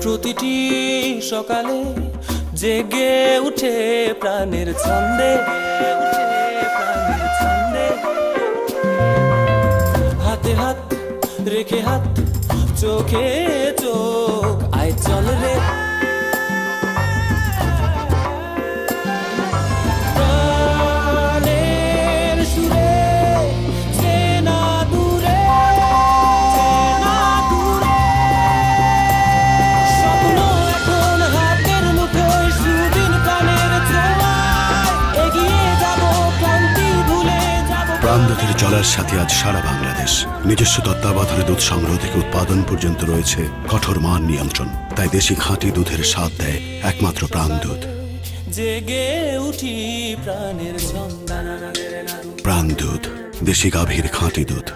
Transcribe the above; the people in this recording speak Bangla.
প্রতিটি সকালে জেগে উঠে প্রাণের ছন্দে, হাতে হাত রেখে হাত চোখে চোখ, আয় চল রে প্রাণের সুরে, চেনা দূরে, চেনা দূরে, স্বপ্ন এখন হাতের মুঠোয়, সুদিন কানের ছোঁয়ায়, এগিয়ে যাব ক্লান্তি ভুলে যাব। প্রাণদুধের চলার সাথে আজ সারা বাংলাদেশ। নিজস্ব তত্ত্বাবধানে দুধ সংগ্রহ থেকে উৎপাদন পর্যন্ত রয়েছে কঠোর মান নিয়ন্ত্রণ। তাই দেশি খাঁটি দুধের স্বাদ দেয় একমাত্র প্রাণদুধ। জেগে উঠি প্রাণের ছন্দ, প্রাণদুধ, দেশি গাভীর খাঁটি দুধ।